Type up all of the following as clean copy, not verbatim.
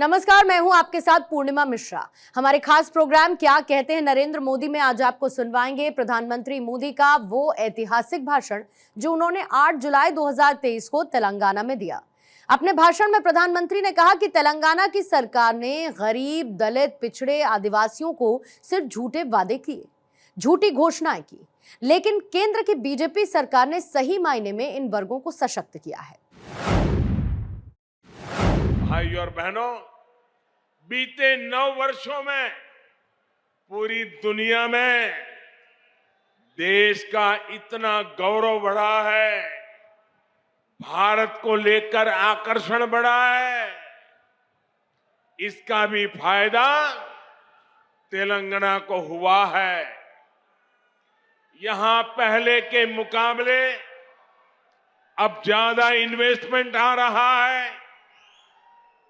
नमस्कार, मैं हूं आपके साथ पूर्णिमा मिश्रा। हमारे खास प्रोग्राम क्या कहते हैं नरेंद्र मोदी में आज आपको सुनवाएंगे प्रधानमंत्री मोदी का वो ऐतिहासिक भाषण जो उन्होंने 8 जुलाई 2023 को तेलंगाना में दिया। अपने भाषण में प्रधानमंत्री ने कहा कि तेलंगाना की सरकार ने गरीब, दलित, पिछड़े, आदिवासियों को सिर्फ झूठे वादे किए, झूठी घोषणाएं की, लेकिन केंद्र की बीजेपी सरकार ने सही मायने में इन वर्गों को सशक्त किया है। भाई और बहनों, बीते 9 वर्षों में पूरी दुनिया में देश का इतना गौरव बढ़ा है, भारत को लेकर आकर्षण बढ़ा है। इसका भी फायदा तेलंगाना को हुआ है। यहां पहले के मुकाबले अब ज्यादा इन्वेस्टमेंट आ रहा है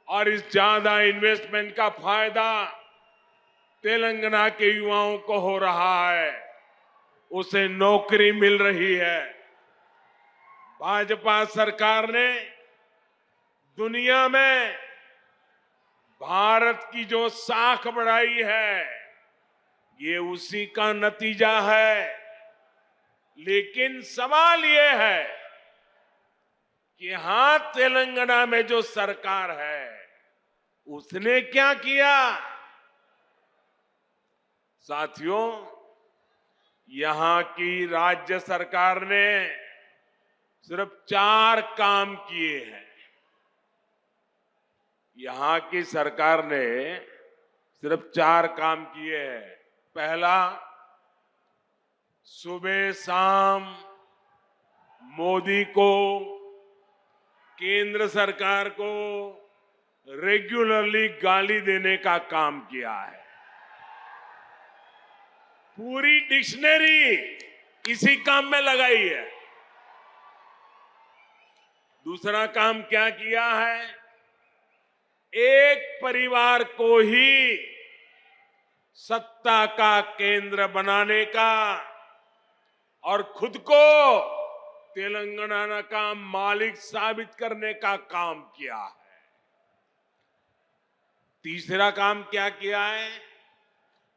और इस ज्यादा इन्वेस्टमेंट का फायदा तेलंगाना के युवाओं को हो रहा है, उसे नौकरी मिल रही है। भाजपा सरकार ने दुनिया में भारत की जो साख बढ़ाई है, ये उसी का नतीजा है। लेकिन सवाल ये है कि यहां तेलंगाना में जो सरकार है उसने क्या किया। साथियों, यहां की राज्य सरकार ने सिर्फ 4 काम किए हैं। यहां की सरकार ने सिर्फ 4 काम किए हैं। पहला, सुबह शाम मोदी को, केंद्र सरकार को रेगुलरली गाली देने का काम किया है। पूरी डिक्शनरी इसी काम में लगाई है। दूसरा काम क्या किया है? एक परिवार को ही सत्ता का केंद्र बनाने का और खुद को तेलंगाना का मालिक साबित करने का काम किया है। तीसरा काम क्या किया है?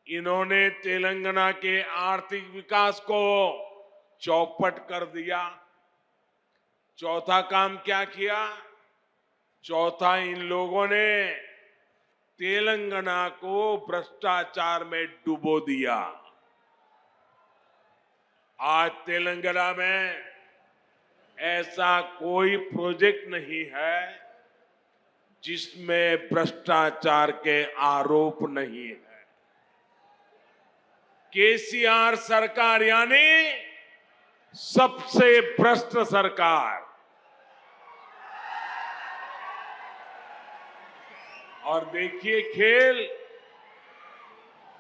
इन्होंने तेलंगाना के आर्थिक विकास को चौपट कर दिया। चौथा काम क्या किया? चौथा, इन लोगों ने तेलंगाना को भ्रष्टाचार में डुबो दिया। आज तेलंगाना में ऐसा कोई प्रोजेक्ट नहीं है जिसमें भ्रष्टाचार के आरोप नहीं है। केसीआर सरकार यानी सबसे भ्रष्ट सरकार। और देखिए खेल,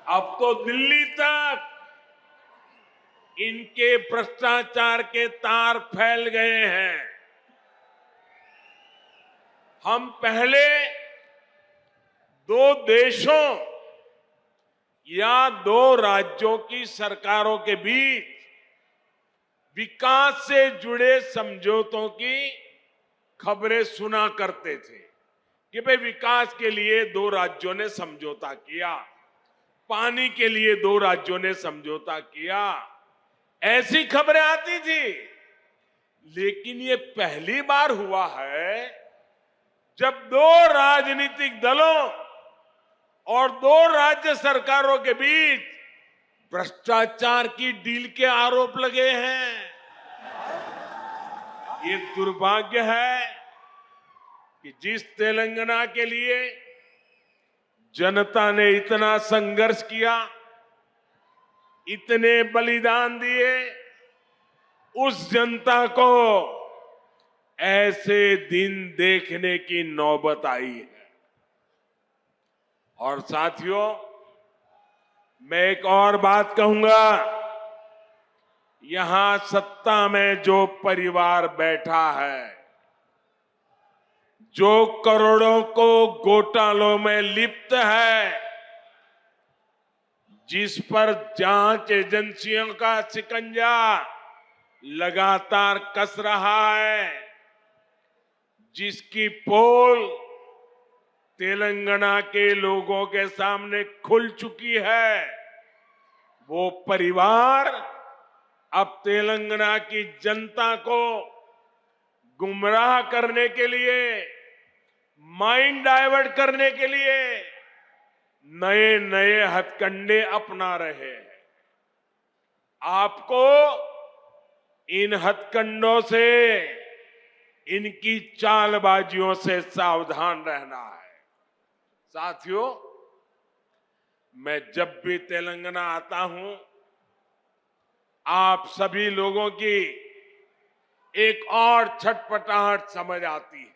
अब तो दिल्ली तक इनके भ्रष्टाचार के तार फैल गए हैं। हम पहले 2 देशों या 2 राज्यों की सरकारों के बीच विकास से जुड़े समझौतों की खबरें सुना करते थे कि भाई विकास के लिए 2 राज्यों ने समझौता किया, पानी के लिए 2 राज्यों ने समझौता किया, ऐसी खबरें आती थी। लेकिन ये पहली बार हुआ है जब 2 राजनीतिक दलों और 2 राज्य सरकारों के बीच भ्रष्टाचार की डील के आरोप लगे हैं। ये दुर्भाग्य है कि जिस तेलंगाना के लिए जनता ने इतना संघर्ष किया, इतने बलिदान दिए, उस जनता को ऐसे दिन देखने की नौबत आई है। और साथियों, मैं एक और बात कहूंगा। यहां सत्ता में जो परिवार बैठा है, जो करोड़ों को घोटालों में लिप्त है, जिस पर जांच एजेंसियों का शिकंजा लगातार कस रहा है, जिसकी पोल तेलंगाना के लोगों के सामने खुल चुकी है। वो परिवार अब तेलंगाना की जनता को गुमराह करने के लिए, माइंड डाइवर्ट करने के लिए नए नए हथकंडे अपना रहे हैं। आपको इन हथकंडों से, इनकी चालबाजियों से सावधान रहना है। साथियों, मैं जब भी तेलंगाना आता हूं, आप सभी लोगों की एक और छटपटाहट समझ आती है।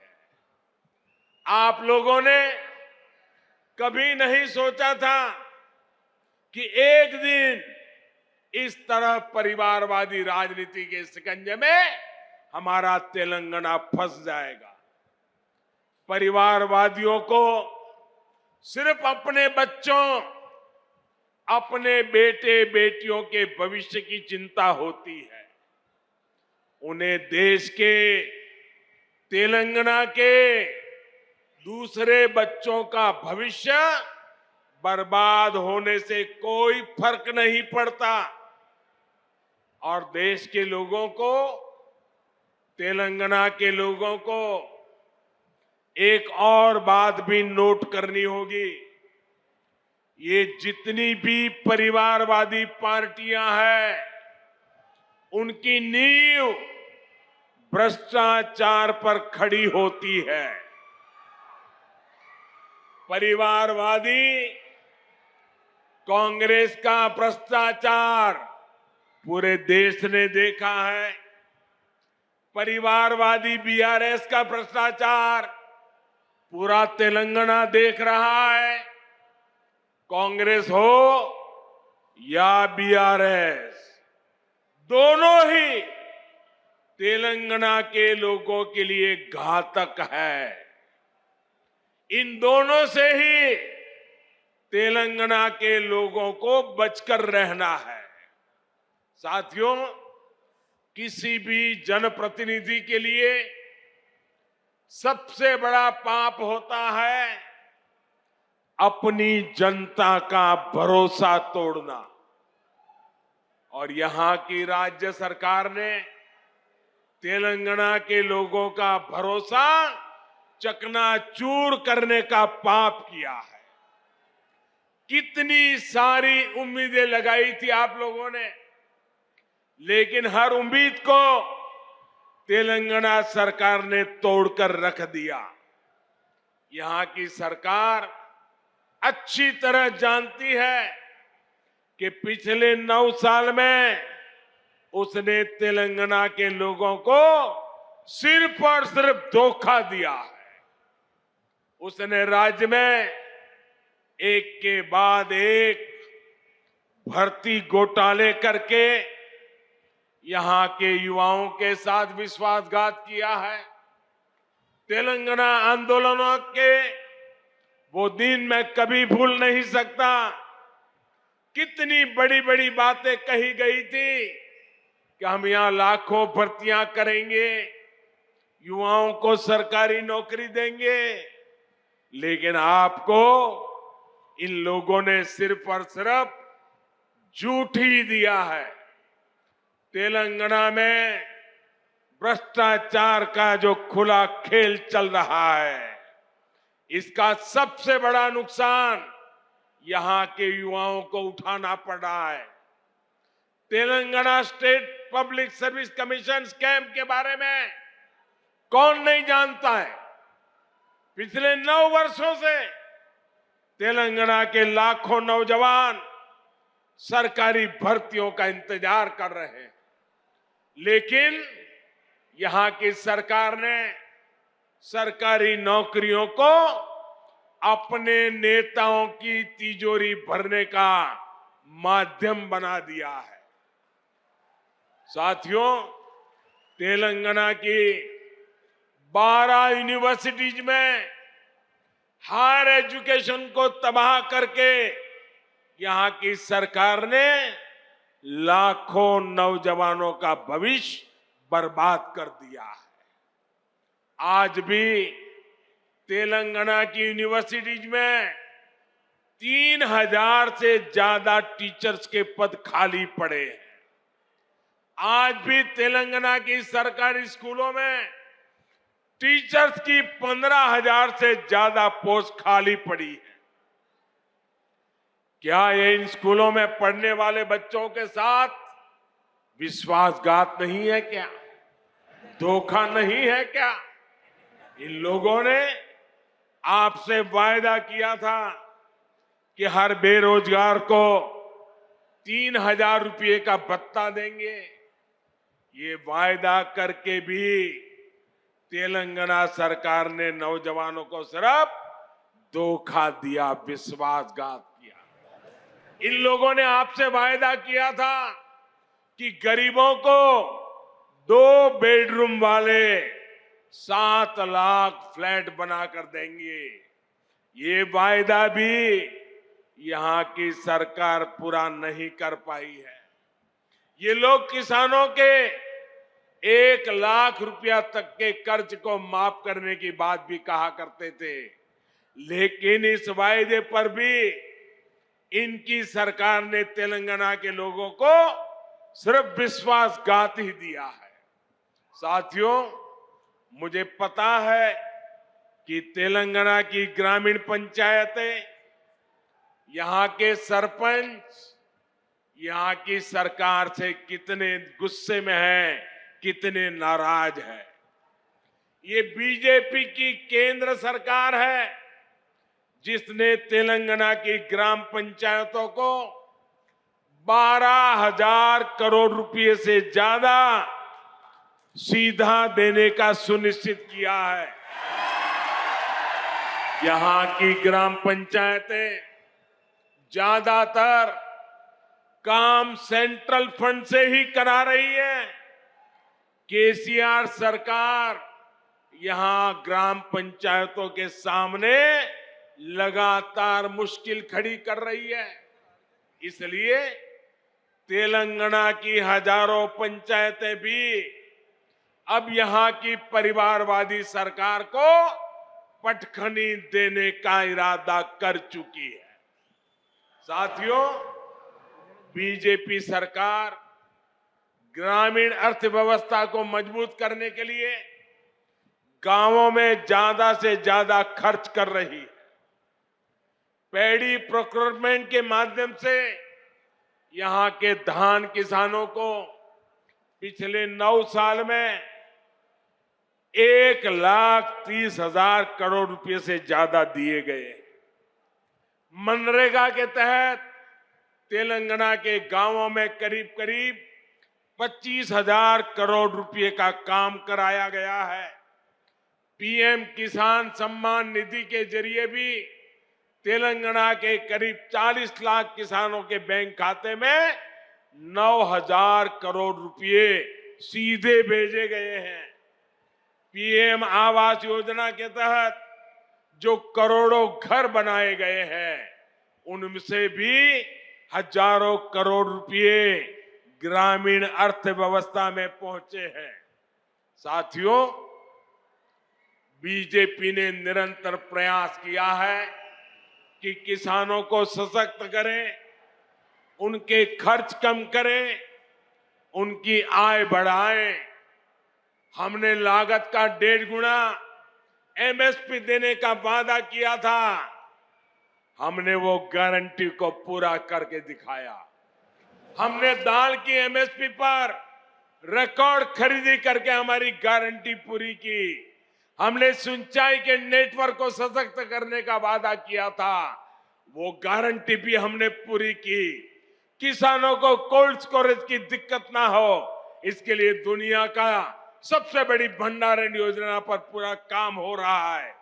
आप लोगों ने कभी नहीं सोचा था कि एक दिन इस तरह परिवारवादी राजनीति के शिकंजे में हमारा तेलंगाना फंस जाएगा। परिवारवादियों को सिर्फ अपने बच्चों, अपने बेटे बेटियों के भविष्य की चिंता होती है। उन्हें देश के, तेलंगाना के दूसरे बच्चों का भविष्य बर्बाद होने से कोई फर्क नहीं पड़ता। और देश के लोगों को, तेलंगाना के लोगों को एक और बात भी नोट करनी होगी। ये जितनी भी परिवारवादी पार्टियां हैं, उनकी नींव भ्रष्टाचार पर खड़ी होती है। परिवारवादी कांग्रेस का भ्रष्टाचार पूरे देश ने देखा है। परिवारवादी बीआरएस का भ्रष्टाचार पूरा तेलंगाना देख रहा है। कांग्रेस हो या बीआरएस, दोनों ही तेलंगाना के लोगों के लिए घातक है। इन दोनों से ही तेलंगाना के लोगों को बचकर रहना है। साथियों, किसी भी जनप्रतिनिधि के लिए सबसे बड़ा पाप होता है अपनी जनता का भरोसा तोड़ना। और यहां की राज्य सरकार ने तेलंगाना के लोगों का भरोसा चकनाचूर करने का पाप किया है। कितनी सारी उम्मीदें लगाई थी आप लोगों ने, लेकिन हर उम्मीद को तेलंगाना सरकार ने तोड़कर रख दिया। यहां की सरकार अच्छी तरह जानती है कि पिछले 9 साल में उसने तेलंगाना के लोगों को सिर्फ और सिर्फ धोखा दिया है। उसने राज्य में एक के बाद एक भर्ती घोटाले करके यहां के युवाओं के साथ विश्वासघात किया है। तेलंगाना आंदोलनों के वो दिन मैं कभी भूल नहीं सकता। कितनी बड़ी बड़ी बातें कही गई थी कि हम यहां लाखों भर्तियां करेंगे, युवाओं को सरकारी नौकरी देंगे, लेकिन आपको इन लोगों ने सिर्फ और सिर्फ झूठ ही दिया है। तेलंगाना में भ्रष्टाचार का जो खुला खेल चल रहा है, इसका सबसे बड़ा नुकसान यहां के युवाओं को उठाना पड़ रहा है। Telangana state public service commission scam के बारे में कौन नहीं जानता है। पिछले 9 वर्षों से तेलंगाना के लाखों नौजवान सरकारी भर्तियों का इंतजार कर रहे हैं, लेकिन यहां की सरकार ने सरकारी नौकरियों को अपने नेताओं की तिजोरी भरने का माध्यम बना दिया है। साथियों, तेलंगाना की 12 यूनिवर्सिटीज में हायर एजुकेशन को तबाह करके यहां की सरकार ने लाखों नौजवानों का भविष्य बर्बाद कर दिया है। आज भी तेलंगाना की यूनिवर्सिटीज में 3000 से ज्यादा टीचर्स के पद खाली पड़े हैं। आज भी तेलंगाना की सरकारी स्कूलों में टीचर्स की 15,000 से ज्यादा पोस्ट खाली पड़ी है। क्या ये इन स्कूलों में पढ़ने वाले बच्चों के साथ विश्वासघात नहीं है क्या? धोखा नहीं है क्या? इन लोगों ने आपसे वायदा किया था कि हर बेरोजगार को 3,000 रुपये का भत्ता देंगे। ये वायदा करके भी तेलंगाना सरकार ने नौजवानों को सिर्फ धोखा दिया, विश्वासघात किया। इन लोगों ने आपसे वायदा किया था कि गरीबों को 2 बेडरूम वाले 7 लाख फ्लैट बनाकर देंगे। ये वायदा भी यहां की सरकार पूरा नहीं कर पाई है। ये लोग किसानों के 1 लाख रुपया तक के कर्ज को माफ करने की बात भी कहा करते थे, लेकिन इस वायदे पर भी इनकी सरकार ने तेलंगाना के लोगों को सिर्फ विश्वासघात ही दिया है। साथियों, मुझे पता है कि तेलंगाना की ग्रामीण पंचायतें, यहां के सरपंच यहां की सरकार से कितने गुस्से में हैं, कितने नाराज हैं। ये बीजेपी की केंद्र सरकार है जिसने तेलंगाना की ग्राम पंचायतों को 12,000 करोड़ रुपए से ज्यादा सीधा देने का सुनिश्चित किया है। यहां की ग्राम पंचायतें ज्यादातर काम सेंट्रल फंड से ही करा रही है। केसीआर सरकार यहां ग्राम पंचायतों के सामने लगातार मुश्किल खड़ी कर रही है। इसलिए तेलंगाना की हजारों पंचायतें भी अब यहां की परिवारवादी सरकार को पटखनी देने का इरादा कर चुकी है। साथियों, बीजेपी सरकार ग्रामीण अर्थव्यवस्था को मजबूत करने के लिए गांवों में ज्यादा से ज्यादा खर्च कर रही है। पैडी प्रोक्योरमेंट के माध्यम से यहां के धान किसानों को पिछले 9 साल में 1,30,000 करोड़ रुपए से ज्यादा दिए गए। मनरेगा के तहत तेलंगाना के गांवों में करीब करीब 25,000 करोड़ रुपए का काम कराया गया है। पीएम किसान सम्मान निधि के जरिए भी तेलंगाना के करीब 40 लाख किसानों के बैंक खाते में 9,000 करोड़ रुपए सीधे भेजे गए हैं। पीएम आवास योजना के तहत जो करोड़ों घर बनाए गए हैं, उनसे भी हजारों करोड़ रुपए ग्रामीण अर्थव्यवस्था में पहुंचे हैं। साथियों, बीजेपी ने निरंतर प्रयास किया है कि किसानों को सशक्त करें, उनके खर्च कम करें, उनकी आय बढ़ाएं। हमने लागत का 1.5 गुना एमएसपी देने का वादा किया था। हमने वो गारंटी को पूरा करके दिखाया। हमने दाल की एमएसपी पर रिकॉर्ड खरीदी करके हमारी गारंटी पूरी की। हमने सिंचाई के नेटवर्क को सशक्त करने का वादा किया था, वो गारंटी भी हमने पूरी की। किसानों को कोल्ड स्टोरेज की दिक्कत ना हो, इसके लिए दुनिया का सबसे बड़ी भंडारण योजना पर पूरा काम हो रहा है।